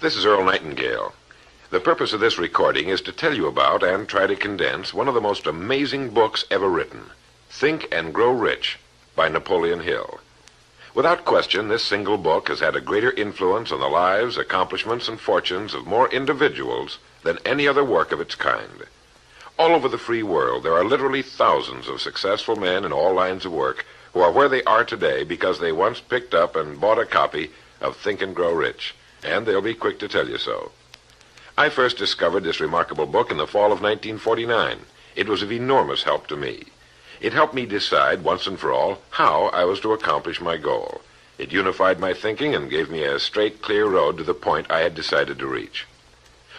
This is Earl Nightingale. The purpose of this recording is to tell you about and try to condense one of the most amazing books ever written, Think and Grow Rich by Napoleon Hill. Without question, this single book has had a greater influence on the lives, accomplishments, and fortunes of more individuals than any other work of its kind. All over the free world, there are literally thousands of successful men in all lines of work who are where they are today because they once picked up and bought a copy of Think and Grow Rich, and they'll be quick to tell you so. I first discovered this remarkable book in the fall of 1949. It was of enormous help to me. It helped me decide once and for all how I was to accomplish my goal. It unified my thinking and gave me a straight, clear road to the point I had decided to reach.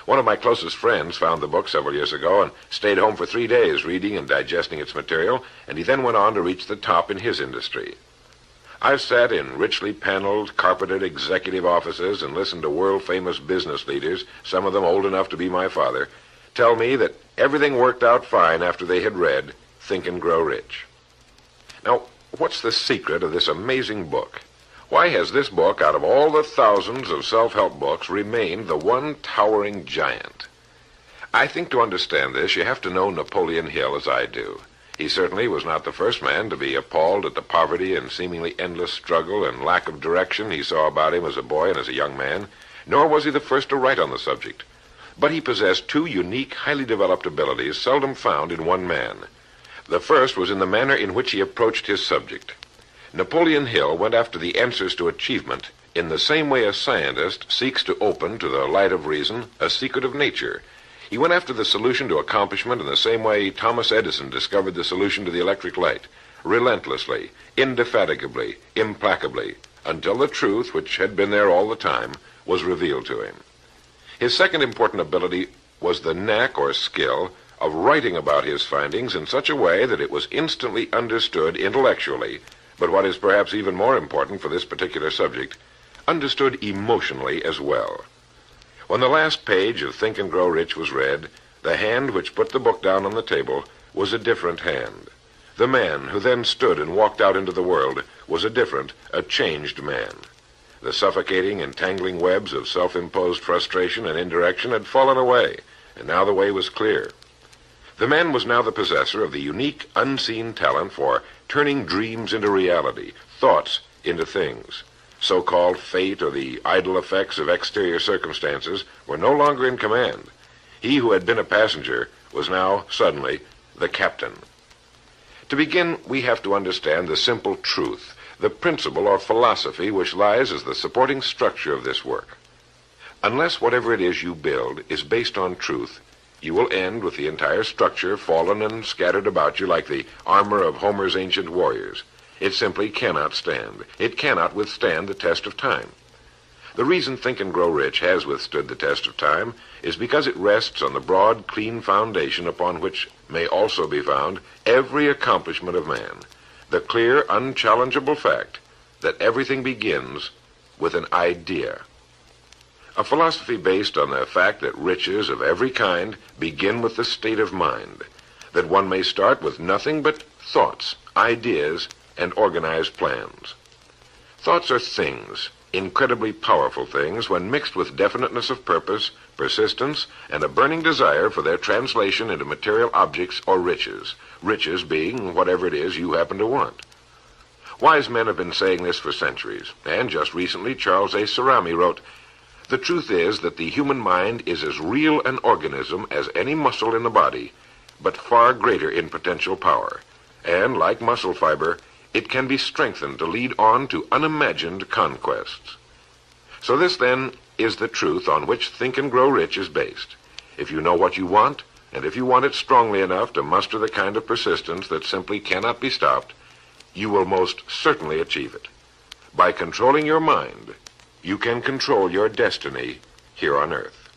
One of my closest friends found the book several years ago and stayed home for 3 days reading and digesting its material, and he then went on to reach the top in his industry. I've sat in richly paneled, carpeted executive offices and listened to world-famous business leaders, some of them old enough to be my father, tell me that everything worked out fine after they had read Think and Grow Rich. Now, what's the secret of this amazing book? Why has this book, out of all the thousands of self-help books, remained the one towering giant? I think to understand this, you have to know Napoleon Hill as I do. He certainly was not the first man to be appalled at the poverty and seemingly endless struggle and lack of direction he saw about him as a boy and as a young man, nor was he the first to write on the subject. But he possessed two unique, highly developed abilities seldom found in one man. The first was in the manner in which he approached his subject. Napoleon Hill went after the answers to achievement in the same way a scientist seeks to open to the light of reason a secret of nature. He went after the solution to accomplishment in the same way Thomas Edison discovered the solution to the electric light, relentlessly, indefatigably, implacably, until the truth, which had been there all the time, was revealed to him. His second important ability was the knack or skill of writing about his findings in such a way that it was instantly understood intellectually, but what is perhaps even more important for this particular subject, understood emotionally as well. When the last page of Think and Grow Rich was read, the hand which put the book down on the table was a different hand. The man who then stood and walked out into the world was a changed man. The suffocating, entangling webs of self-imposed frustration and indirection had fallen away, and now the way was clear. The man was now the possessor of the unique, unseen talent for turning dreams into reality, thoughts into things. So-called fate or the idle effects of exterior circumstances were no longer in command. He who had been a passenger was now, suddenly, the captain. To begin, we have to understand the simple truth, the principle or philosophy which lies as the supporting structure of this work. Unless whatever it is you build is based on truth, you will end with the entire structure fallen and scattered about you like the armor of Homer's ancient warriors. It simply cannot stand. It cannot withstand the test of time. The reason Think and Grow Rich has withstood the test of time is because it rests on the broad, clean foundation upon which may also be found every accomplishment of man, the clear, unchallengeable fact that everything begins with an idea. A philosophy based on the fact that riches of every kind begin with the state of mind, that one may start with nothing but thoughts, ideas, and organized plans. Thoughts are things, incredibly powerful things, when mixed with definiteness of purpose, persistence, and a burning desire for their translation into material objects or riches, riches being whatever it is you happen to want. Wise men have been saying this for centuries, and just recently Charles A. Cerami wrote, "The truth is that the human mind is as real an organism as any muscle in the body, but far greater in potential power, and, like muscle fiber, it can be strengthened to lead on to unimagined conquests." So this, then, is the truth on which Think and Grow Rich is based. If you know what you want, and if you want it strongly enough to muster the kind of persistence that simply cannot be stopped, you will most certainly achieve it. By controlling your mind, you can control your destiny here on Earth.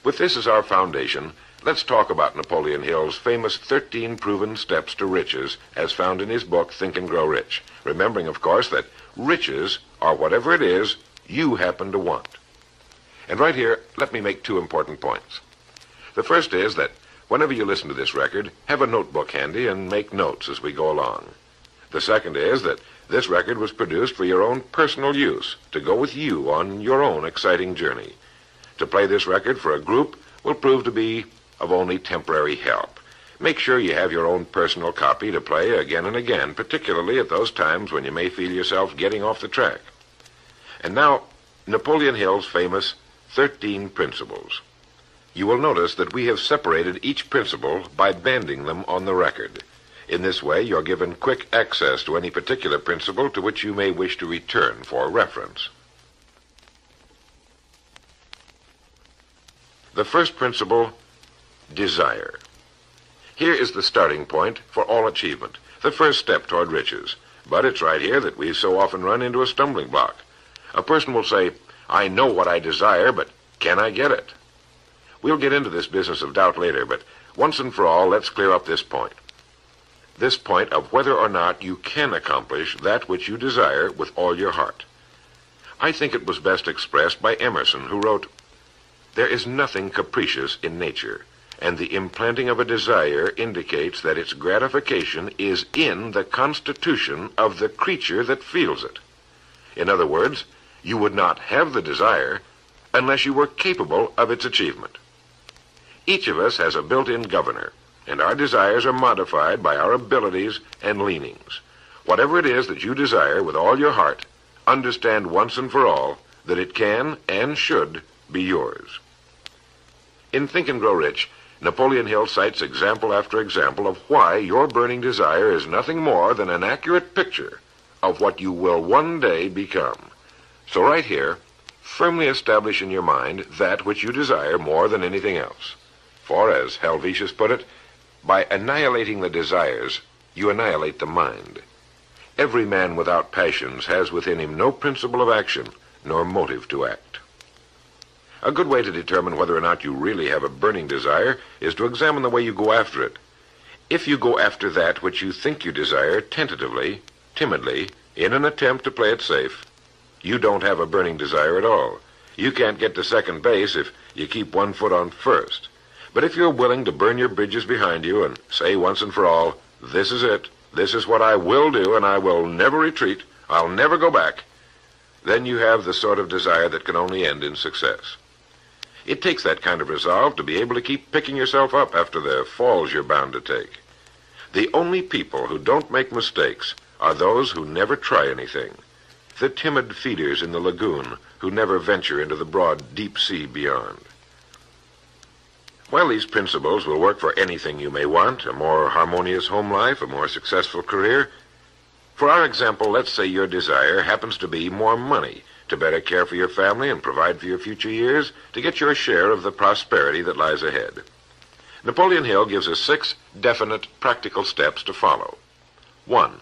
With this as our foundation, let's talk about Napoleon Hill's famous 13 proven steps to riches as found in his book, Think and Grow Rich, remembering, of course, that riches are whatever it is you happen to want. And right here, let me make two important points. The first is that whenever you listen to this record, have a notebook handy and make notes as we go along. The second is that This record was produced for your own personal use, to go with you on your own exciting journey. To play this record for a group will prove to be of only temporary help. Make sure you have your own personal copy to play again and again, particularly at those times when you may feel yourself getting off the track. And now, Napoleon Hill's famous 13 principles. You will notice that we have separated each principle by banding them on the record. In this way, you're given quick access to any particular principle to which you may wish to return for reference. The first principle, desire. Here is the starting point for all achievement, the first step toward riches. But it's right here that we so often run into a stumbling block. A person will say, I know what I desire, but can I get it? We'll get into this business of doubt later, but once and for all, let's clear up this point. This point of whether or not you can accomplish that which you desire with all your heart. I think it was best expressed by Emerson, who wrote, there is nothing capricious in nature, and the implanting of a desire indicates that its gratification is in the constitution of the creature that feels it. In other words, you would not have the desire unless you were capable of its achievement. Each of us has a built-in governor, and our desires are modified by our abilities and leanings. Whatever it is that you desire with all your heart, understand once and for all that it can and should be yours. In Think and Grow Rich, Napoleon Hill cites example after example of why your burning desire is nothing more than an accurate picture of what you will one day become. So right here, firmly establish in your mind that which you desire more than anything else. For, as Helvetius put it, by annihilating the desires, you annihilate the mind. Every man without passions has within him no principle of action, nor motive to act. A good way to determine whether or not you really have a burning desire is to examine the way you go after it. If you go after that which you think you desire tentatively, timidly, in an attempt to play it safe, you don't have a burning desire at all. You can't get to second base if you keep one foot on first. But if you're willing to burn your bridges behind you and say once and for all, this is it, this is what I will do, and I will never retreat, I'll never go back, then you have the sort of desire that can only end in success. It takes that kind of resolve to be able to keep picking yourself up after the falls you're bound to take. The only people who don't make mistakes are those who never try anything, the timid feeders in the lagoon who never venture into the broad deep sea beyond. While these principles will work for anything you may want, a more harmonious home life, a more successful career, for our example, let's say your desire happens to be more money, to better care for your family and provide for your future years, to get your share of the prosperity that lies ahead. Napoleon Hill gives us 6 definite, practical steps to follow. 1.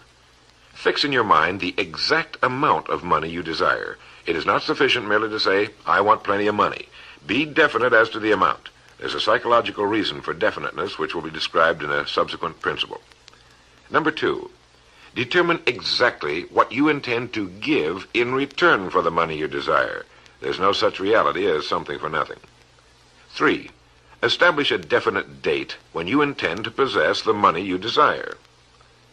Fix in your mind the exact amount of money you desire. It is not sufficient merely to say, I want plenty of money. Be definite as to the amount. There's a psychological reason for definiteness, which will be described in a subsequent principle. Number 2. Determine exactly what you intend to give in return for the money you desire. There's no such reality as something for nothing. 3. Establish a definite date when you intend to possess the money you desire.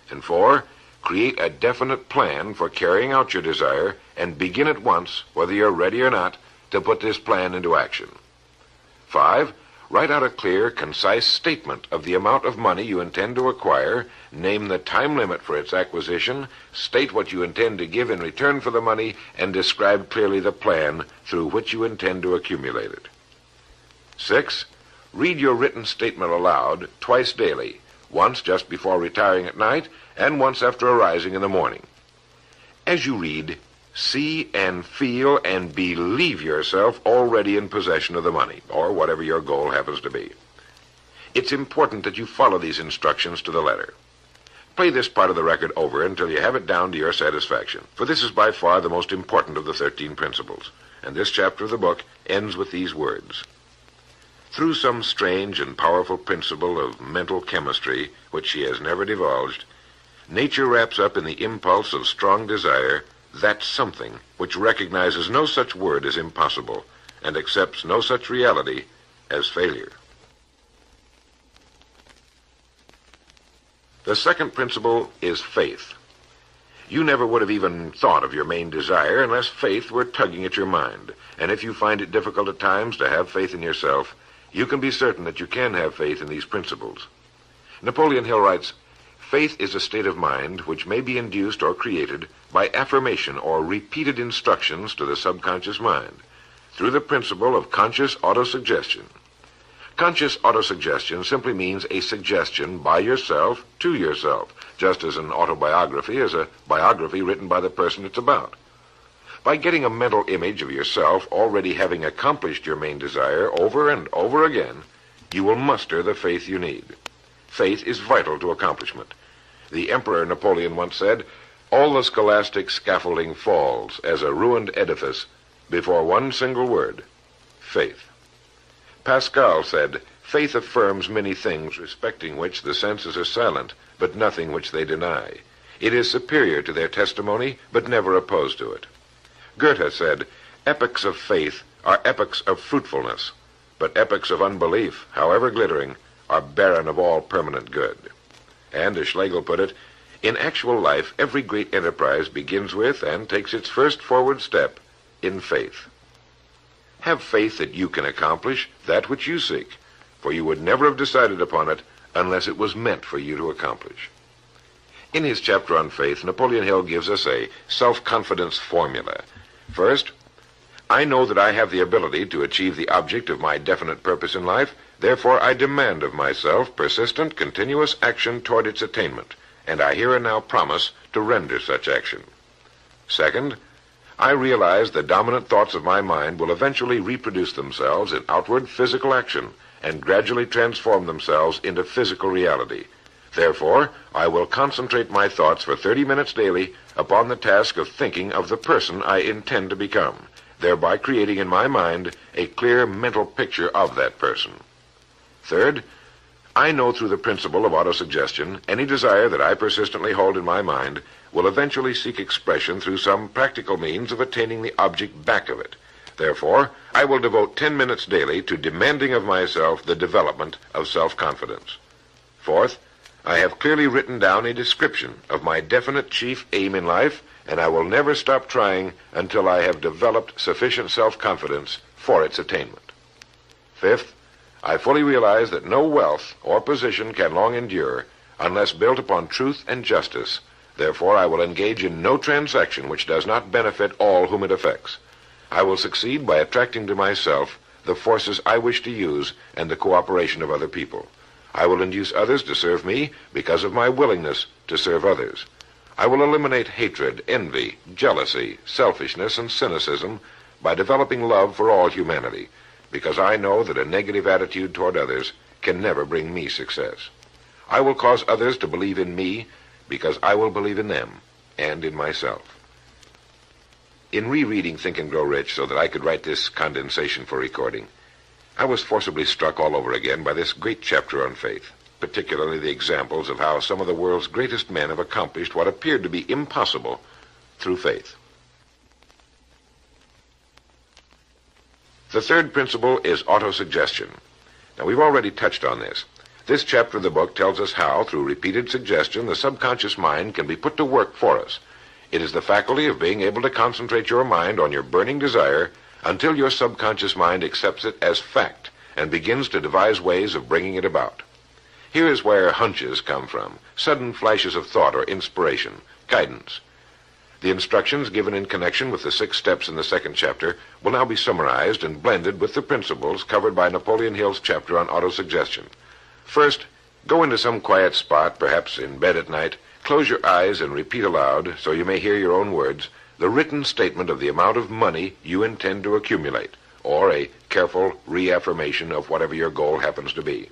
And 4. Create a definite plan for carrying out your desire and begin at once, whether you're ready or not, to put this plan into action. 5. Write out a clear, concise statement of the amount of money you intend to acquire, name the time limit for its acquisition, state what you intend to give in return for the money, and describe clearly the plan through which you intend to accumulate it. 6. Read your written statement aloud twice daily, once just before retiring at night, and once after arising in the morning. As you read, see and feel and believe yourself already in possession of the money, or whatever your goal happens to be. It's important that you follow these instructions to the letter. Play this part of the record over until you have it down to your satisfaction, for this is by far the most important of the 13 principles, and this chapter of the book ends with these words. Through some strange and powerful principle of mental chemistry, which she has never divulged, nature wraps up in the impulse of strong desire that something which recognizes no such word as impossible and accepts no such reality as failure. The second principle is faith. You never would have even thought of your main desire unless faith were tugging at your mind. And if you find it difficult at times to have faith in yourself, you can be certain that you can have faith in these principles. Napoleon Hill writes, "Faith is a state of mind which may be induced or created by affirmation or repeated instructions to the subconscious mind through the principle of conscious autosuggestion." Conscious autosuggestion simply means a suggestion by yourself to yourself, just as an autobiography is a biography written by the person it's about. By getting a mental image of yourself already having accomplished your main desire over and over again, you will muster the faith you need. Faith is vital to accomplishment. The Emperor Napoleon once said, "All the scholastic scaffolding falls as a ruined edifice before one single word, faith." Pascal said, "Faith affirms many things respecting which the senses are silent, but nothing which they deny. It is superior to their testimony, but never opposed to it." Goethe said, "Epochs of faith are epochs of fruitfulness, but epochs of unbelief, however glittering, are barren of all permanent good." And as Schlegel put it, "In actual life, every great enterprise begins with and takes its first forward step in faith." Have faith that you can accomplish that which you seek, for you would never have decided upon it unless it was meant for you to accomplish. In his chapter on faith, Napoleon Hill gives us a self-confidence formula. First, I know that I have the ability to achieve the object of my definite purpose in life, therefore I demand of myself persistent, continuous action toward its attainment, and I here and now promise to render such action. Second, I realize the dominant thoughts of my mind will eventually reproduce themselves in outward physical action and gradually transform themselves into physical reality. Therefore, I will concentrate my thoughts for 30 minutes daily upon the task of thinking of the person I intend to become, thereby creating in my mind a clear mental picture of that person. Third, I know through the principle of autosuggestion any desire that I persistently hold in my mind will eventually seek expression through some practical means of attaining the object back of it. Therefore, I will devote 10 minutes daily to demanding of myself the development of self-confidence. Fourth, I have clearly written down a description of my definite chief aim in life, and I will never stop trying until I have developed sufficient self-confidence for its attainment. Fifth, I fully realize that no wealth or position can long endure unless built upon truth and justice. Therefore, I will engage in no transaction which does not benefit all whom it affects. I will succeed by attracting to myself the forces I wish to use and the cooperation of other people. I will induce others to serve me because of my willingness to serve others. I will eliminate hatred, envy, jealousy, selfishness, and cynicism by developing love for all humanity, because I know that a negative attitude toward others can never bring me success. I will cause others to believe in me because I will believe in them and in myself. In rereading Think and Grow Rich so that I could write this condensation for recording, I was forcibly struck all over again by this great chapter on faith, particularly the examples of how some of the world's greatest men have accomplished what appeared to be impossible through faith. The third principle is autosuggestion. Now, we've already touched on this. This chapter of the book tells us how, through repeated suggestion, the subconscious mind can be put to work for us. It is the faculty of being able to concentrate your mind on your burning desire until your subconscious mind accepts it as fact and begins to devise ways of bringing it about. Here is where hunches come from, sudden flashes of thought or inspiration, guidance. The instructions given in connection with the 6 steps in the second chapter will now be summarized and blended with the principles covered by Napoleon Hill's chapter on autosuggestion. First, go into some quiet spot, perhaps in bed at night, close your eyes and repeat aloud, so you may hear your own words, the written statement of the amount of money you intend to accumulate, or a careful reaffirmation of whatever your goal happens to be,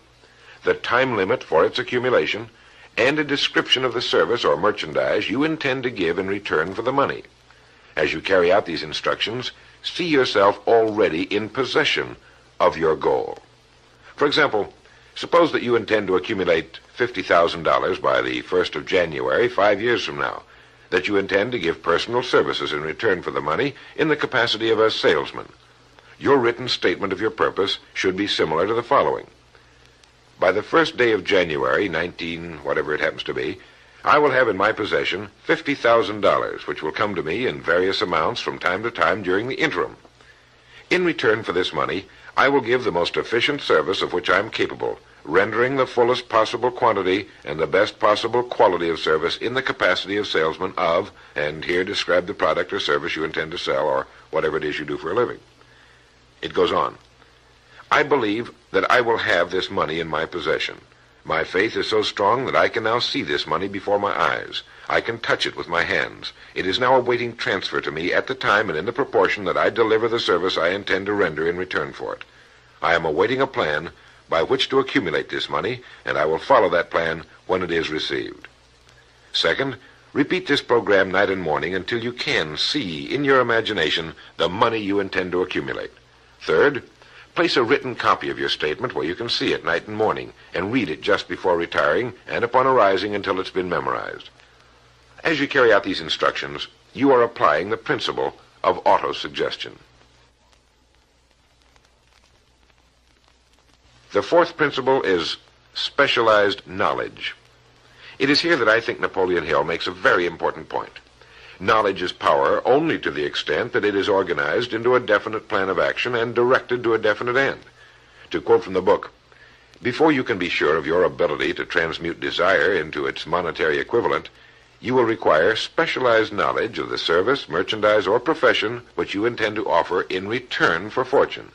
the time limit for its accumulation, and a description of the service or merchandise you intend to give in return for the money. As you carry out these instructions, see yourself already in possession of your goal. For example, suppose that you intend to accumulate $50,000 by the 1st of January, 5 years from now, that you intend to give personal services in return for the money in the capacity of a salesman. Your written statement of your purpose should be similar to the following. By the 1st day of January, 19, whatever it happens to be, I will have in my possession $50,000, which will come to me in various amounts from time to time during the interim. In return for this money, I will give the most efficient service of which I am capable, rendering the fullest possible quantity and the best possible quality of service in the capacity of salesman of, and here describe the product or service you intend to sell or whatever it is you do for a living. It goes on. I believe that I will have this money in my possession. My faith is so strong that I can now see this money before my eyes. I can touch it with my hands. It is now awaiting transfer to me at the time and in the proportion that I deliver the service I intend to render in return for it. I am awaiting a plan by which to accumulate this money, and I will follow that plan when it is received. Second, repeat this program night and morning until you can see in your imagination the money you intend to accumulate. Third, place a written copy of your statement where you can see it night and morning, and read it just before retiring and upon arising until it's been memorized. As you carry out these instructions, you are applying the principle of auto-suggestion. The fourth principle is specialized knowledge. It is here that I think Napoleon Hill makes a very important point. Knowledge is power only to the extent that it is organized into a definite plan of action and directed to a definite end. To quote from the book, before you can be sure of your ability to transmute desire into its monetary equivalent, you will require specialized knowledge of the service, merchandise, or profession which you intend to offer in return for fortune.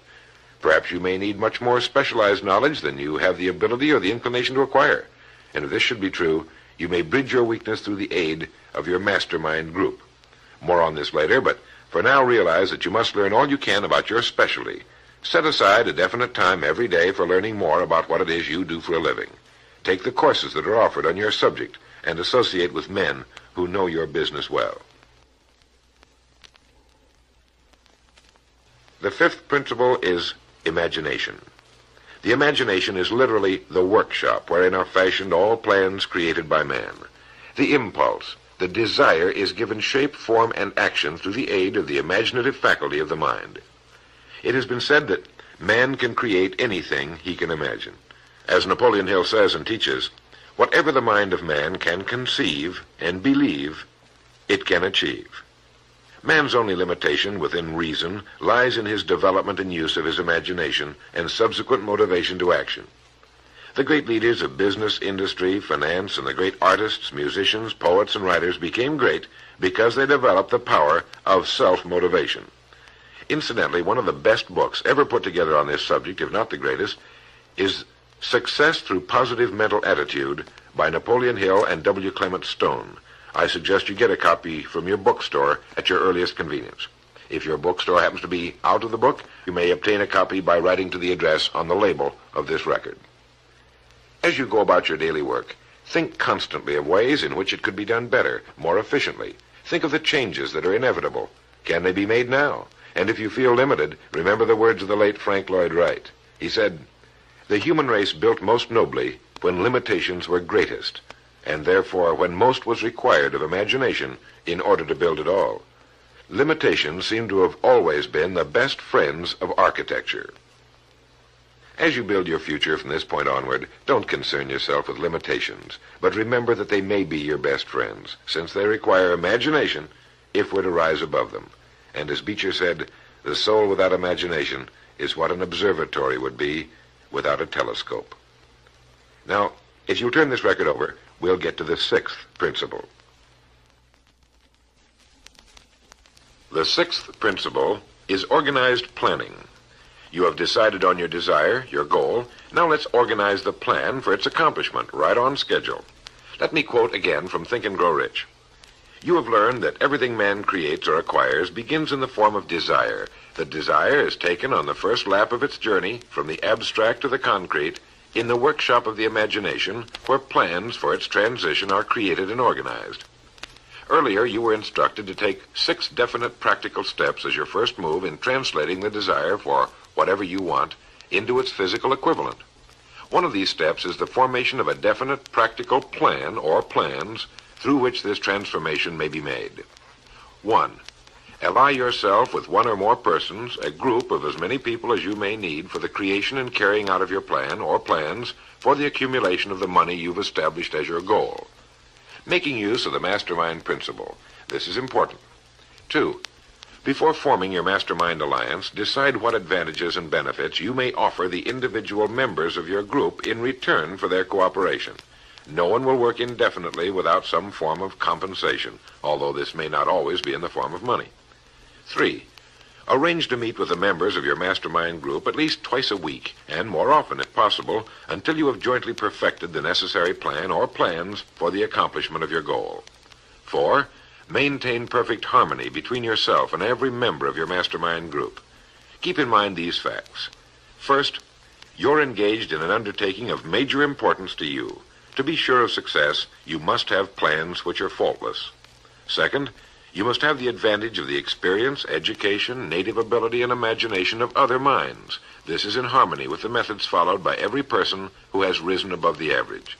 Perhaps you may need much more specialized knowledge than you have the ability or the inclination to acquire. And if this should be true, you may bridge your weakness through the aid of your mastermind group. More on this later, but for now realize that you must learn all you can about your specialty. Set aside a definite time every day for learning more about what it is you do for a living. Take the courses that are offered on your subject and associate with men who know your business well. The fifth principle is imagination. The imagination is literally the workshop wherein are fashioned all plans created by man. The impulse, the desire, is given shape, form, and action through the aid of the imaginative faculty of the mind. It has been said that man can create anything he can imagine. As Napoleon Hill says and teaches, whatever the mind of man can conceive and believe, it can achieve. Man's only limitation within reason lies in his development and use of his imagination and subsequent motivation to action. The great leaders of business, industry, finance, and the great artists, musicians, poets, and writers became great because they developed the power of self-motivation. Incidentally, one of the best books ever put together on this subject, if not the greatest, is Success Through Positive Mental Attitude by Napoleon Hill and W. Clement Stone. I suggest you get a copy from your bookstore at your earliest convenience. If your bookstore happens to be out of the book, you may obtain a copy by writing to the address on the label of this record. As you go about your daily work, think constantly of ways in which it could be done better, more efficiently. Think of the changes that are inevitable. Can they be made now? And if you feel limited, remember the words of the late Frank Lloyd Wright. He said, "The human race built most nobly when limitations were greatest, and therefore when most was required of imagination in order to build it all. Limitations seem to have always been the best friends of architecture." As you build your future from this point onward, don't concern yourself with limitations, but remember that they may be your best friends, since they require imagination if we're to rise above them. And as Beecher said, the soul without imagination is what an observatory would be without a telescope. Now, if you'll turn this record over, we'll get to the sixth principle. The sixth principle is organized planning. You have decided on your desire, your goal. Now let's organize the plan for its accomplishment, right on schedule. Let me quote again from Think and Grow Rich. You have learned that everything man creates or acquires begins in the form of desire. The desire is taken on the first lap of its journey from the abstract to the concrete in the workshop of the imagination, where plans for its transition are created and organized. Earlier, you were instructed to take 6 definite practical steps as your first move in translating the desire for whatever you want into its physical equivalent. One of these steps is the formation of a definite practical plan or plans through which this transformation may be made. 1. Ally yourself with one or more persons, a group of as many people as you may need for the creation and carrying out of your plan or plans for the accumulation of the money you've established as your goal. Making use of the mastermind principle. This is important. 2. Before forming your mastermind alliance, decide what advantages and benefits you may offer the individual members of your group in return for their cooperation. No one will work indefinitely without some form of compensation, although this may not always be in the form of money. 3. Arrange to meet with the members of your mastermind group at least twice a week, and more often if possible, until you have jointly perfected the necessary plan or plans for the accomplishment of your goal. 4. Maintain perfect harmony between yourself and every member of your mastermind group. Keep in mind these facts. First, you're engaged in an undertaking of major importance to you. To be sure of success, you must have plans which are faultless. Second, you must have the advantage of the experience, education, native ability, and imagination of other minds. This is in harmony with the methods followed by every person who has risen above the average.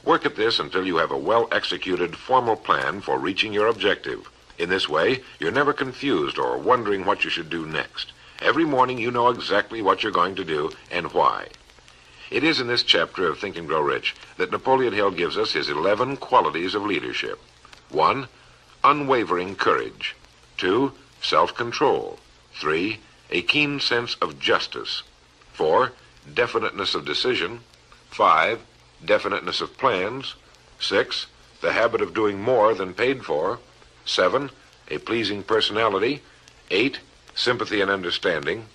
Work at this until you have a well-executed formal plan for reaching your objective. In this way, you're never confused or wondering what you should do next. Every morning you know exactly what you're going to do and why. It is in this chapter of Think and Grow Rich that Napoleon Hill gives us his 11 qualities of leadership. 1. Unwavering courage. 2. Self-control. 3. A keen sense of justice. 4. Definiteness of decision. 5. Definiteness of plans. 6. The habit of doing more than paid for. 7. A pleasing personality. 8. Sympathy and understanding.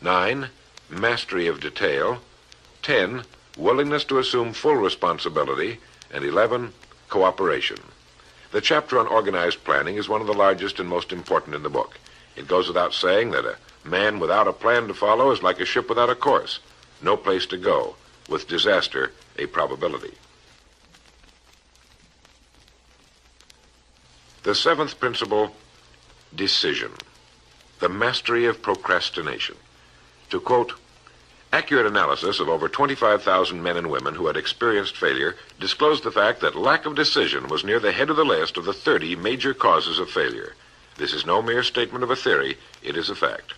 9. Mastery of detail. 10. Willingness to assume full responsibility. And 11. Cooperation. The chapter on organized planning is one of the largest and most important in the book. It goes without saying that a man without a plan to follow is like a ship without a course. No place to go, with disaster a probability. The 7th principle, decision. The mastery of procrastination. To quote, accurate analysis of over 25,000 men and women who had experienced failure disclosed the fact that lack of decision was near the head of the list of the 30 major causes of failure. This is no mere statement of a theory, it is a fact.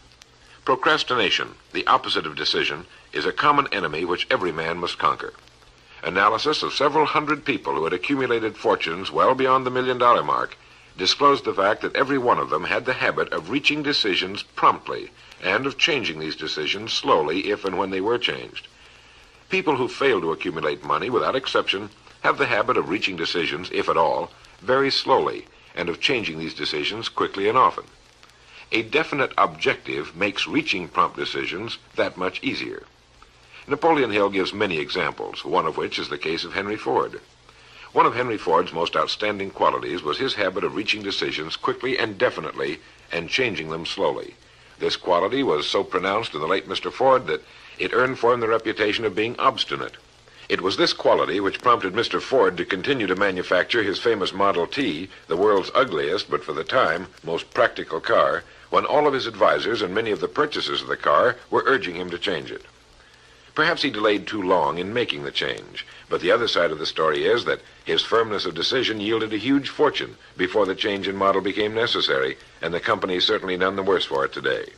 Procrastination, the opposite of decision, is a common enemy which every man must conquer. Analysis of several hundred people who had accumulated fortunes well beyond the $1 million mark disclosed the fact that every one of them had the habit of reaching decisions promptly and of changing these decisions slowly if and when they were changed. People who fail to accumulate money, without exception, have the habit of reaching decisions, if at all, very slowly, and of changing these decisions quickly and often. A definite objective makes reaching prompt decisions that much easier. Napoleon Hill gives many examples, one of which is the case of Henry Ford. One of Henry Ford's most outstanding qualities was his habit of reaching decisions quickly and definitely and changing them slowly. This quality was so pronounced in the late Mr. Ford that it earned for him the reputation of being obstinate. It was this quality which prompted Mr. Ford to continue to manufacture his famous Model T, the world's ugliest, but for the time, most practical car, when all of his advisors and many of the purchasers of the car were urging him to change it. Perhaps he delayed too long in making the change, but the other side of the story is that his firmness of decision yielded a huge fortune before the change in model became necessary, and the company is certainly none the worse for it today.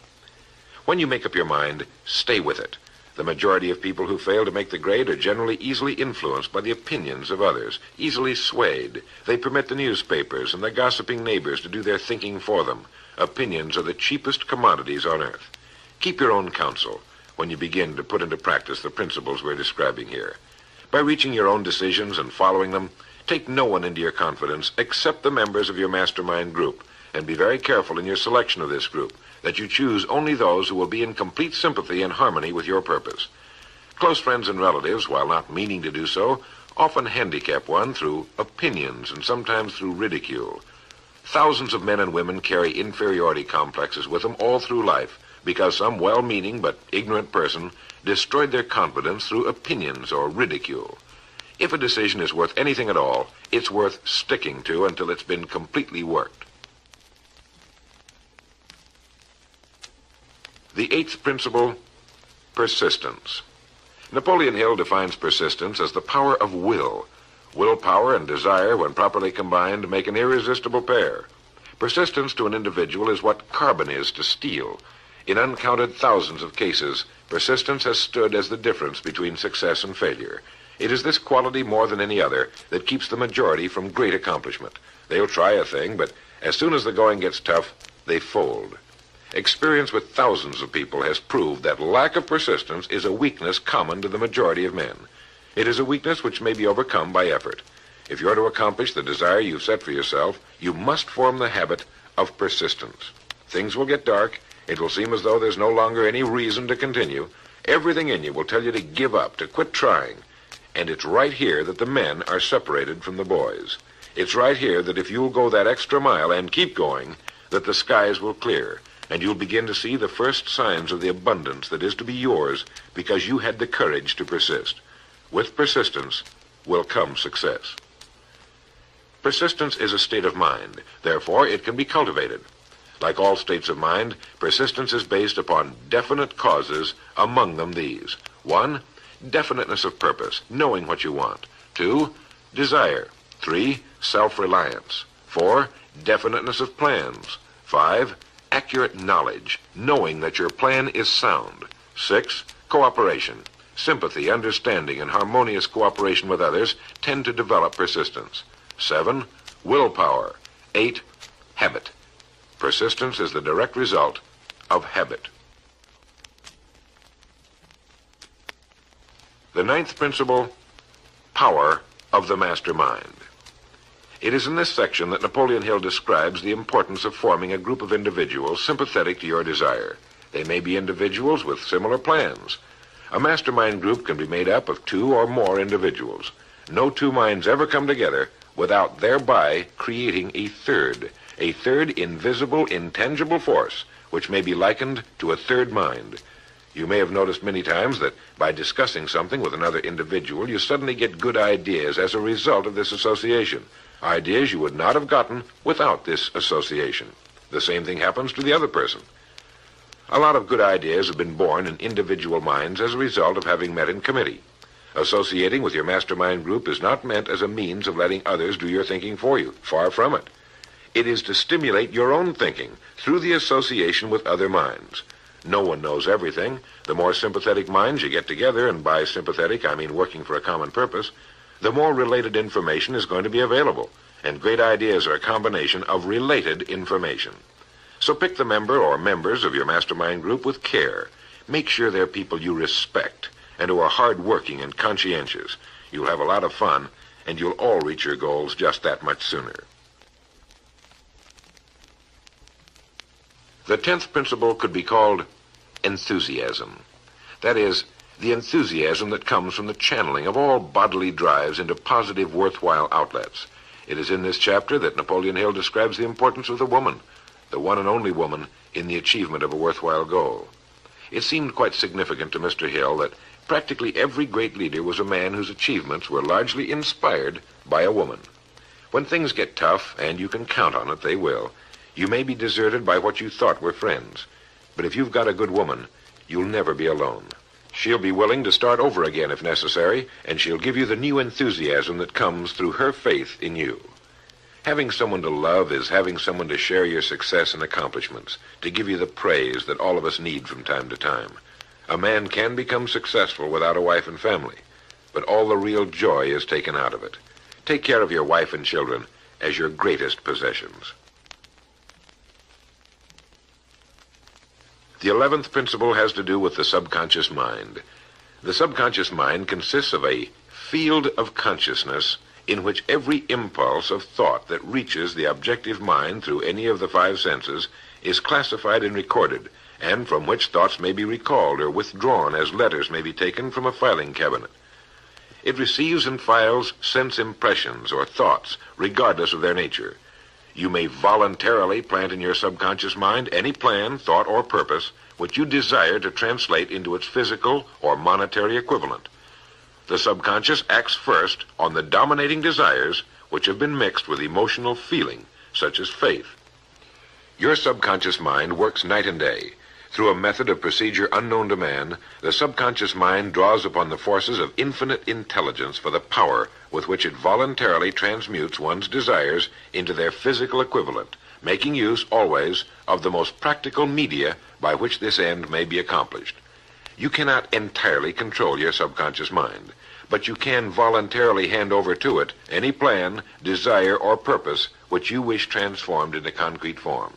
When you make up your mind, stay with it. The majority of people who fail to make the grade are generally easily influenced by the opinions of others, easily swayed. They permit the newspapers and the gossiping neighbors to do their thinking for them. Opinions are the cheapest commodities on earth. Keep your own counsel when you begin to put into practice the principles we're describing here. By reaching your own decisions and following them, take no one into your confidence except the members of your mastermind group, and be very careful in your selection of this group, that you choose only those who will be in complete sympathy and harmony with your purpose. Close friends and relatives, while not meaning to do so, often handicap one through opinions and sometimes through ridicule. Thousands of men and women carry inferiority complexes with them all through life because some well-meaning but ignorant person destroyed their confidence through opinions or ridicule. If a decision is worth anything at all, it's worth sticking to until it's been completely worked. The 8th principle, persistence. Napoleon Hill defines persistence as the power of will. Willpower and desire, when properly combined, make an irresistible pair. Persistence to an individual is what carbon is to steel. In uncounted thousands of cases, persistence has stood as the difference between success and failure. It is this quality more than any other that keeps the majority from great accomplishment. They'll try a thing, but as soon as the going gets tough, they fold. Experience with thousands of people has proved that lack of persistence is a weakness common to the majority of men. It is a weakness which may be overcome by effort. If you're to accomplish the desire you've set for yourself, you must form the habit of persistence. Things will get dark. It will seem as though there's no longer any reason to continue. Everything in you will tell you to give up, to quit trying. And it's right here that the men are separated from the boys. It's right here that if you'll go that extra mile and keep going, that the skies will clear, and you'll begin to see the first signs of the abundance that is to be yours because you had the courage to persist. With persistence will come success. Persistence is a state of mind. Therefore, it can be cultivated. Like all states of mind, persistence is based upon definite causes, among them these. 1, definiteness of purpose, knowing what you want. 2, desire. 3, self-reliance. 4, definiteness of plans. 5, accurate knowledge, knowing that your plan is sound. 6, cooperation. Sympathy, understanding, and harmonious cooperation with others tend to develop persistence. 7, willpower. 8, habit. Persistence is the direct result of habit. The 9th principle, power of the mastermind. It is in this section that Napoleon Hill describes the importance of forming a group of individuals sympathetic to your desire. They may be individuals with similar plans. A mastermind group can be made up of 2 or more individuals. No 2 minds ever come together without thereby creating a third invisible, intangible force, which may be likened to a third mind. You may have noticed many times that by discussing something with another individual, you suddenly get good ideas as a result of this association. Ideas you would not have gotten without this association. The same thing happens to the other person. A lot of good ideas have been born in individual minds as a result of having met in committee. Associating with your mastermind group is not meant as a means of letting others do your thinking for you. Far from it. It is to stimulate your own thinking through the association with other minds. No one knows everything. The more sympathetic minds you get together, and by sympathetic I mean working for a common purpose, the more related information is going to be available, and great ideas are a combination of related information. So pick the member or members of your mastermind group with care. Make sure they're people you respect and who are hard-working and conscientious. You'll have a lot of fun, and you'll all reach your goals just that much sooner. The 10th principle could be called enthusiasm. That is, the enthusiasm that comes from the channeling of all bodily drives into positive, worthwhile outlets. It is in this chapter that Napoleon Hill describes the importance of the woman, the one and only woman, in the achievement of a worthwhile goal. It seemed quite significant to Mr. Hill that practically every great leader was a man whose achievements were largely inspired by a woman. When things get tough, and you can count on it, they will, you may be deserted by what you thought were friends. But if you've got a good woman, you'll never be alone. She'll be willing to start over again if necessary, and she'll give you the new enthusiasm that comes through her faith in you. Having someone to love is having someone to share your success and accomplishments, to give you the praise that all of us need from time to time. A man can become successful without a wife and family, but all the real joy is taken out of it. Take care of your wife and children as your greatest possessions. The 11th principle has to do with the subconscious mind. The subconscious mind consists of a field of consciousness in which every impulse of thought that reaches the objective mind through any of the 5 senses is classified and recorded, and from which thoughts may be recalled or withdrawn as letters may be taken from a filing cabinet. It receives and files sense impressions or thoughts, regardless of their nature. You may voluntarily plant in your subconscious mind any plan, thought, or purpose which you desire to translate into its physical or monetary equivalent. The subconscious acts first on the dominating desires which have been mixed with emotional feeling, such as faith. Your subconscious mind works night and day. Through a method of procedure unknown to man, the subconscious mind draws upon the forces of infinite intelligence for the power with which it voluntarily transmutes one's desires into their physical equivalent, making use always of the most practical media by which this end may be accomplished. You cannot entirely control your subconscious mind, but you can voluntarily hand over to it any plan, desire, or purpose which you wish transformed into concrete form.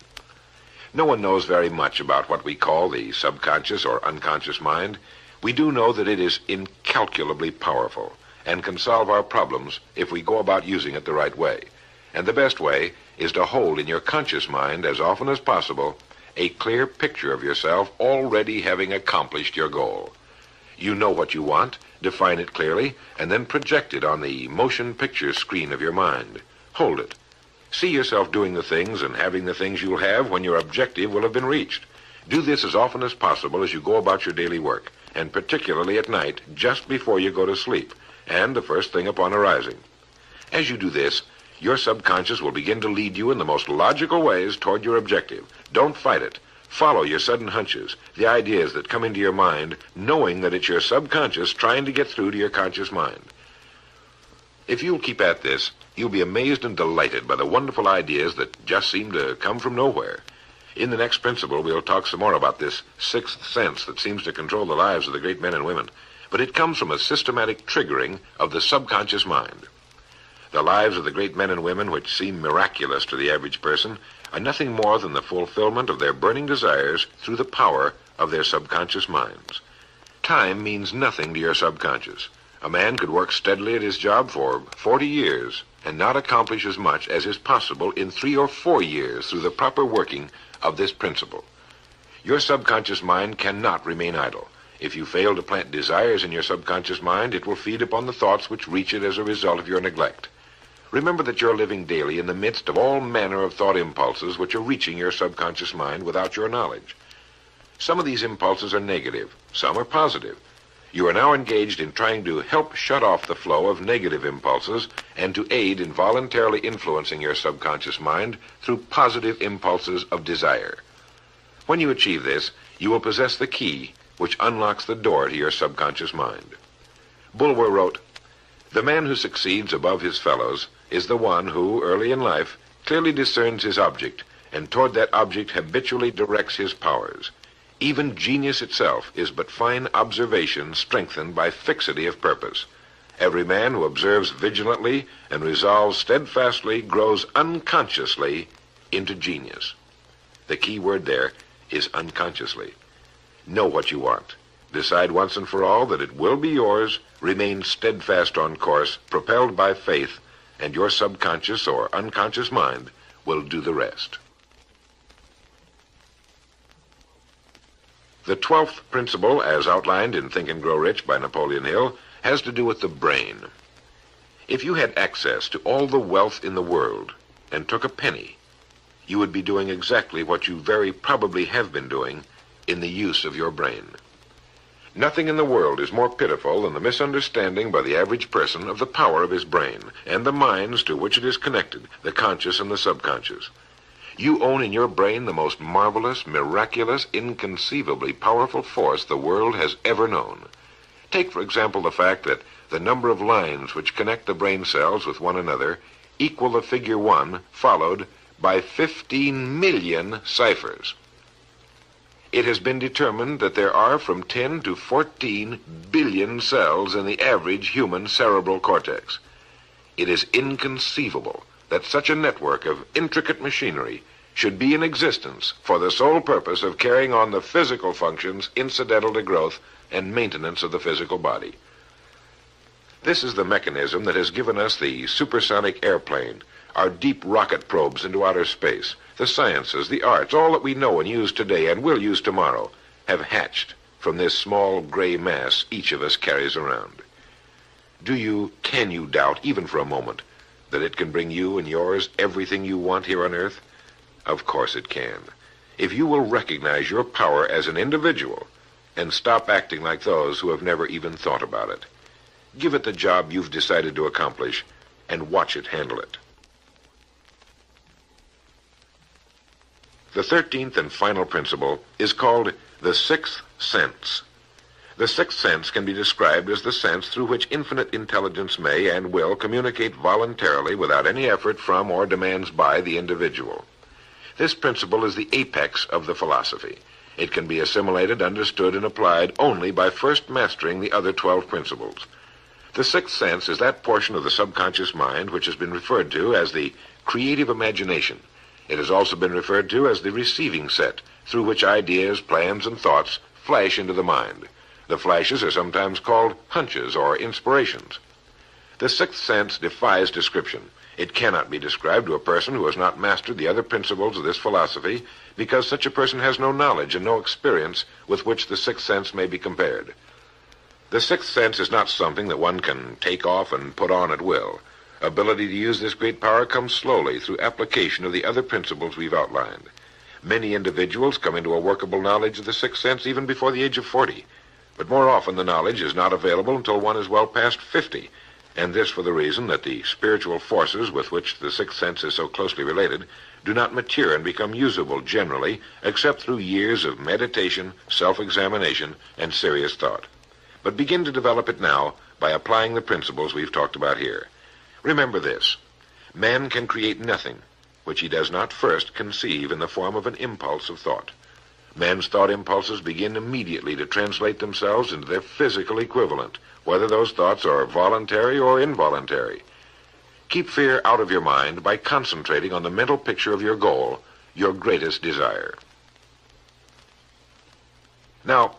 No one knows very much about what we call the subconscious or unconscious mind. We do know that it is incalculably powerful and can solve our problems if we go about using it the right way. And the best way is to hold in your conscious mind as often as possible a clear picture of yourself already having accomplished your goal. You know what you want, define it clearly, and then project it on the motion picture screen of your mind. Hold it. See yourself doing the things and having the things you'll have when your objective will have been reached. Do this as often as possible as you go about your daily work, and particularly at night, just before you go to sleep, and the first thing upon arising. As you do this, your subconscious will begin to lead you in the most logical ways toward your objective. Don't fight it. Follow your sudden hunches, the ideas that come into your mind, knowing that it's your subconscious trying to get through to your conscious mind. If you'll keep at this, you'll be amazed and delighted by the wonderful ideas that just seem to come from nowhere. In the next principle, we'll talk some more about this sixth sense that seems to control the lives of the great men and women, but it comes from a systematic triggering of the subconscious mind. The lives of the great men and women, which seem miraculous to the average person, are nothing more than the fulfillment of their burning desires through the power of their subconscious minds. Time means nothing to your subconscious. A man could work steadily at his job for 40 years and not accomplish as much as is possible in 3 or 4 years through the proper working of this principle. Your subconscious mind cannot remain idle. If you fail to plant desires in your subconscious mind, it will feed upon the thoughts which reach it as a result of your neglect. Remember that you're living daily in the midst of all manner of thought impulses which are reaching your subconscious mind without your knowledge. Some of these impulses are negative, some are positive. You are now engaged in trying to help shut off the flow of negative impulses and to aid in voluntarily influencing your subconscious mind through positive impulses of desire. When you achieve this, you will possess the key which unlocks the door to your subconscious mind. Bulwer wrote, "The man who succeeds above his fellows is the one who, early in life, clearly discerns his object, and toward that object habitually directs his powers. Even genius itself is but fine observation strengthened by fixity of purpose. Every man who observes vigilantly and resolves steadfastly grows unconsciously into genius." The key word there is unconsciously. Know what you want. Decide once and for all that it will be yours. Remain steadfast on course, propelled by faith, and your subconscious or unconscious mind will do the rest. The 12th principle, as outlined in Think and Grow Rich by Napoleon Hill, has to do with the brain. If you had access to all the wealth in the world and took a penny, you would be doing exactly what you very probably have been doing in the use of your brain. Nothing in the world is more pitiful than the misunderstanding by the average person of the power of his brain and the minds to which it is connected, the conscious and the subconscious. You own in your brain the most marvelous, miraculous, inconceivably powerful force the world has ever known. Take, for example, the fact that the number of lines which connect the brain cells with one another equal the figure 1 followed by 15 million ciphers. It has been determined that there are from 10 to 14 billion cells in the average human cerebral cortex. It is inconceivable that such a network of intricate machinery should be in existence for the sole purpose of carrying on the physical functions incidental to growth and maintenance of the physical body. This is the mechanism that has given us the supersonic airplane, our deep rocket probes into outer space, the sciences, the arts, all that we know and use today and will use tomorrow, have hatched from this small gray mass each of us carries around. Can you doubt, even for a moment, that it can bring you and yours everything you want here on earth? Of course it can. If you will recognize your power as an individual and stop acting like those who have never even thought about it. Give it the job you've decided to accomplish and watch it handle it. The 13th and final principle is called the sixth sense. The sixth sense can be described as the sense through which infinite intelligence may and will communicate voluntarily without any effort from or demands by the individual. This principle is the apex of the philosophy. It can be assimilated, understood, and applied only by first mastering the other 12 principles. The sixth sense is that portion of the subconscious mind which has been referred to as the creative imagination. It has also been referred to as the receiving set, through which ideas, plans, and thoughts flash into the mind. The flashes are sometimes called hunches or inspirations. The sixth sense defies description. It cannot be described to a person who has not mastered the other principles of this philosophy, because such a person has no knowledge and no experience with which the sixth sense may be compared. The sixth sense is not something that one can take off and put on at will. Ability to use this great power comes slowly through application of the other principles we've outlined. Many individuals come into a workable knowledge of the sixth sense even before the age of 40, but more often the knowledge is not available until one is well past 50, and this for the reason that the spiritual forces with which the sixth sense is so closely related do not mature and become usable generally except through years of meditation, self-examination, and serious thought. But begin to develop it now by applying the principles we've talked about here. Remember this: man can create nothing which he does not first conceive in the form of an impulse of thought. Man's thought impulses begin immediately to translate themselves into their physical equivalent, whether those thoughts are voluntary or involuntary. Keep fear out of your mind by concentrating on the mental picture of your goal, your greatest desire. Now,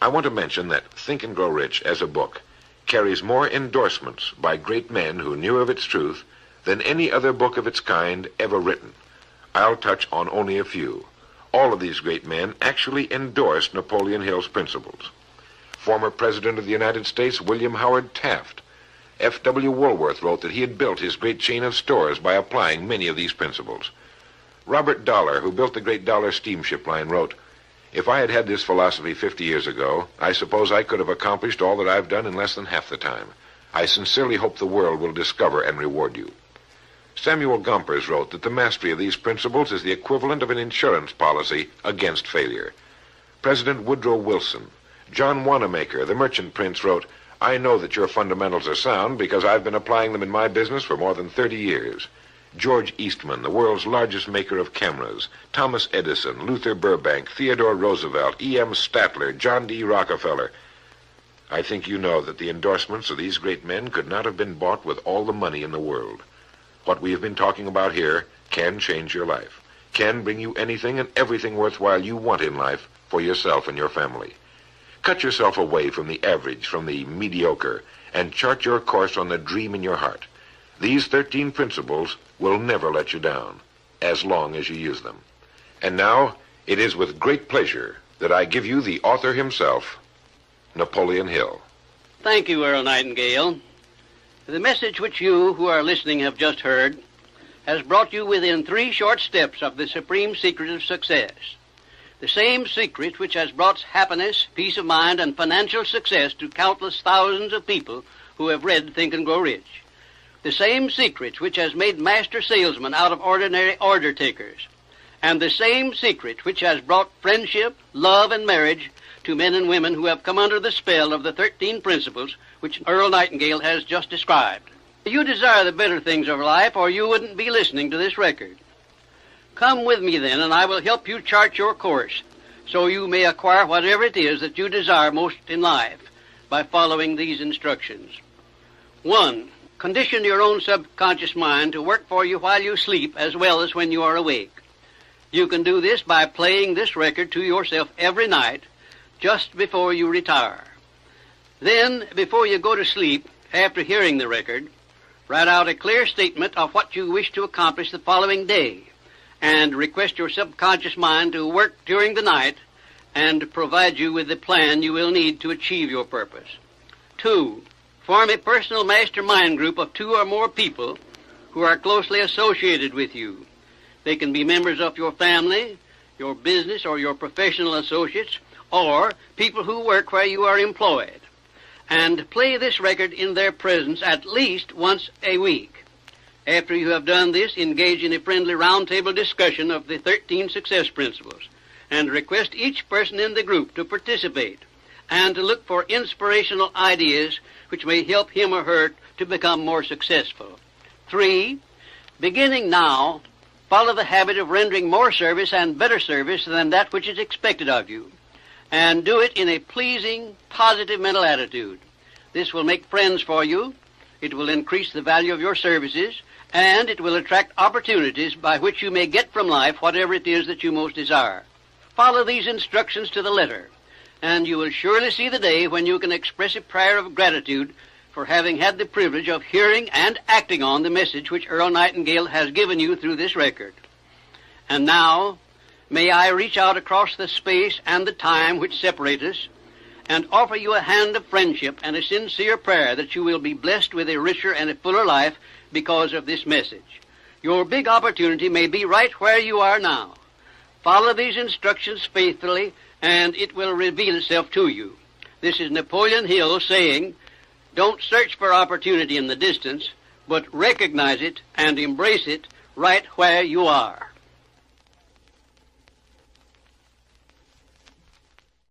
I want to mention that Think and Grow Rich as a book carries more endorsements by great men who knew of its truth than any other book of its kind ever written. I'll touch on only a few. All of these great men actually endorsed Napoleon Hill's principles. Former President of the United States William Howard Taft, F.W. Woolworth wrote that he had built his great chain of stores by applying many of these principles. Robert Dollar, who built the great Dollar steamship line, wrote, "If I had had this philosophy 50 years ago, I suppose I could have accomplished all that I've done in less than half the time. I sincerely hope the world will discover and reward you." Samuel Gompers wrote that the mastery of these principles is the equivalent of an insurance policy against failure. President Woodrow Wilson, John Wanamaker, the merchant prince, wrote, "I know that your fundamentals are sound because I've been applying them in my business for more than 30 years. George Eastman, the world's largest maker of cameras, Thomas Edison, Luther Burbank, Theodore Roosevelt, E.M. Statler, John D. Rockefeller. I think you know that the endorsements of these great men could not have been bought with all the money in the world. What we have been talking about here can change your life, can bring you anything and everything worthwhile you want in life for yourself and your family. Cut yourself away from the average, from the mediocre, and chart your course on the dream in your heart. These 13 principles will never let you down, as long as you use them. And now, it is with great pleasure that I give you the author himself, Napoleon Hill. Thank you, Earl Nightingale. The message which you who are listening have just heard has brought you within 3 short steps of the supreme secret of success. The same secret which has brought happiness, peace of mind, and financial success to countless thousands of people who have read Think and Grow Rich. The same secret which has made master salesmen out of ordinary order takers. And the same secret which has brought friendship, love, and marriage to men and women who have come under the spell of the 13 principles which Earl Nightingale has just described. You desire the better things of life, or you wouldn't be listening to this record. Come with me then, and I will help you chart your course, so you may acquire whatever it is that you desire most in life by following these instructions. 1. Condition your own subconscious mind to work for you while you sleep as well as when you are awake. You can do this by playing this record to yourself every night just before you retire. Then, before you go to sleep, after hearing the record, write out a clear statement of what you wish to accomplish the following day, and request your subconscious mind to work during the night and provide you with the plan you will need to achieve your purpose. 2. Form a personal mastermind group of 2 or more people who are closely associated with you. They can be members of your family, your business, or your professional associates, or people who work where you are employed. And play this record in their presence at least once a week. After you have done this, engage in a friendly roundtable discussion of the 13 success principles, and request each person in the group to participate and to look for inspirational ideas which may help him or her to become more successful. 3. Beginning now, follow the habit of rendering more service and better service than that which is expected of you, and do it in a pleasing, positive mental attitude. This will make friends for you, it will increase the value of your services, and it will attract opportunities by which you may get from life whatever it is that you most desire. Follow these instructions to the letter, and you will surely see the day when you can express a prayer of gratitude for having had the privilege of hearing and acting on the message which Earl Nightingale has given you through this record. And now, may I reach out across the space and the time which separate us and offer you a hand of friendship and a sincere prayer that you will be blessed with a richer and a fuller life because of this message. Your big opportunity may be right where you are now. Follow these instructions faithfully, and it will reveal itself to you. This is Napoleon Hill saying, don't search for opportunity in the distance, but recognize it and embrace it right where you are.